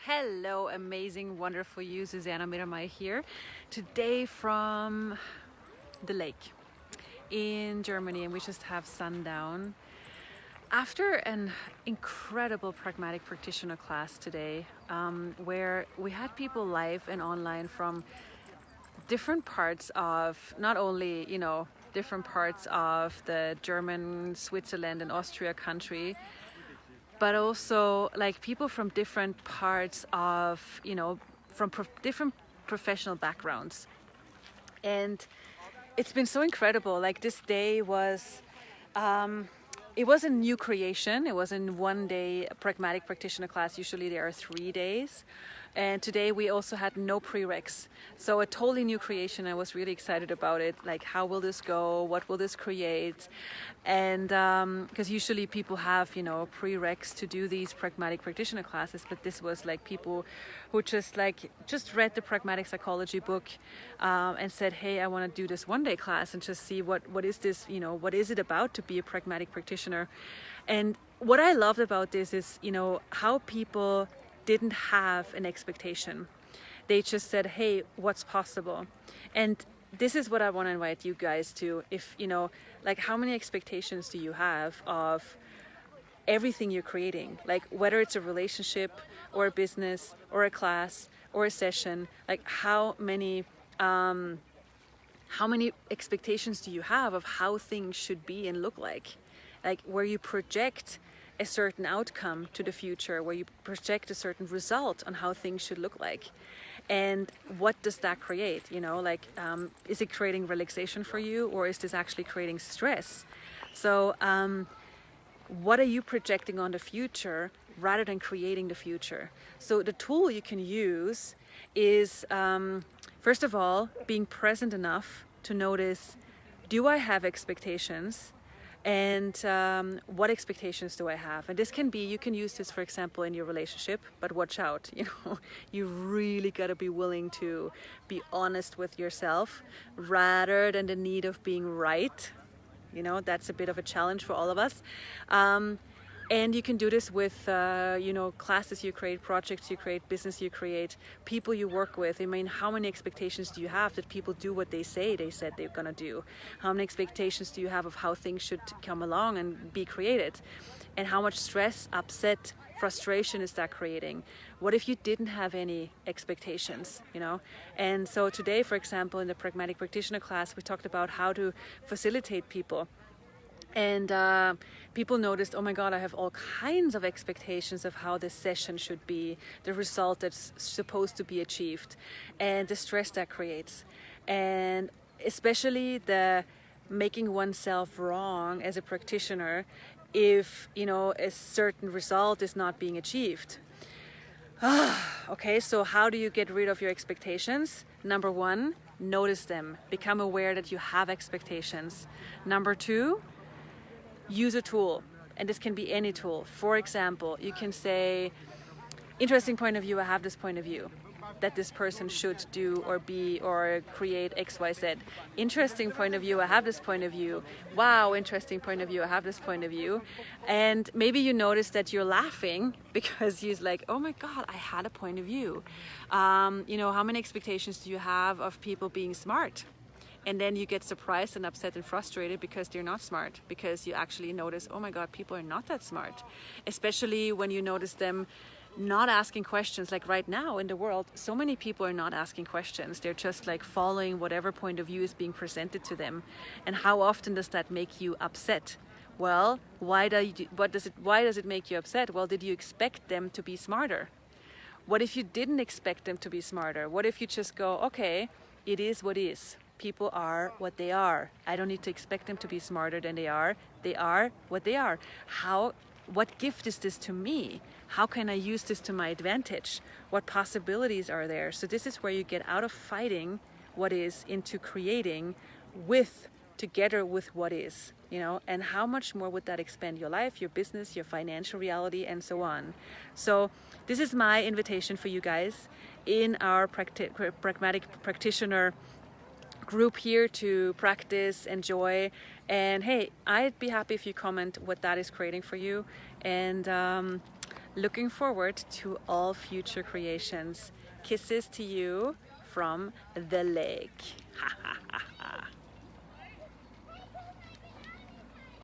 Hello, amazing, wonderful you, Susanna Mittermaier here. Today from the lake in Germany, and we just have sundown. After an incredible pragmatic practitioner class today, where we had people live and online from different parts of not only, different parts of the German, Switzerland, and Austria country, but also like people from different parts of, from different professional backgrounds. And it's been so incredible. Like this day was, it was a new creation. It was in 1 day pragmatic practitioner class. Usually there are 3 days. And today we also had no prereqs. So a totally new creation. I was really excited about it. Like, how will this go? What will this create? And because usually people have, prereqs to do these pragmatic practitioner classes, but this was like people who just read the Pragmatic Psychology book and said, hey, I want to do this 1 day class and just see what is this, what is it about to be a pragmatic practitioner? And what I loved about this is, how people didn't have an expectation. They just said, hey, what's possible? And this is what I want to invite you guys to. If, how many expectations do you have of everything you're creating? Like whether it's a relationship or a business or a class or a session, like how many expectations do you have of how things should be and look like where you project a certain outcome to the future, where you project a certain result on how things should look like. And what does that create? Is it creating relaxation for you, or is this actually creating stress? So what are you projecting on the future rather than creating the future? So the tool you can use is, first of all, being present enough to notice, do I have expectations? And what expectations do I have? And this can be, you can use this, for example, in your relationship, but watch out, you really got to be willing to be honest with yourself rather than the need of being right. That's a bit of a challenge for all of us. And you can do this with, classes you create, projects you create, business you create, people you work with. I mean, how many expectations do you have that people do what they said they're going to do? How many expectations do you have of how things should come along and be created? And how much stress, upset, frustration is that creating? What if you didn't have any expectations, And so today, for example, in the Pragmatic Practitioner class, we talked about how to facilitate people. And people noticed, oh my God, I have all kinds of expectations of how this session should be, the result that's supposed to be achieved, and the stress that creates. And especially the making oneself wrong as a practitioner if, a certain result is not being achieved. Okay, so how do you get rid of your expectations? Number 1, notice them. Become aware that you have expectations. Number 2, use a tool, and this can be any tool. For example, you can say, interesting point of view, I have this point of view that this person should do or be or create XYZ. Interesting point of view, I have this point of view. Wow, interesting point of view, I have this point of view. And maybe you notice that you're laughing because you're like, oh my God, I had a point of view. How many expectations do you have of people being smart? And then you get surprised and upset and frustrated because they're not smart, because you actually notice, oh my God, people are not that smart. Especially when you notice them not asking questions. Like right now in the world, so many people are not asking questions. They're just like following whatever point of view is being presented to them. And how often does that make you upset? Well, why does it make you upset? Well, did you expect them to be smarter? What if you didn't expect them to be smarter? What if you just go, okay, it is what is. People are what they are. I don't need to expect them to be smarter than they are. They are what they are. What gift is this to me? How can I use this to my advantage? What possibilities are there? So this is where you get out of fighting what is into creating together with what is, and how much more would that expand your life, your business, your financial reality, and so on. So this is my invitation for you guys in our pragmatic practitioner group here to practice, enjoy, and hey, I'd be happy if you comment what that is creating for you. And Looking forward to all future creations. Kisses to you from the lake.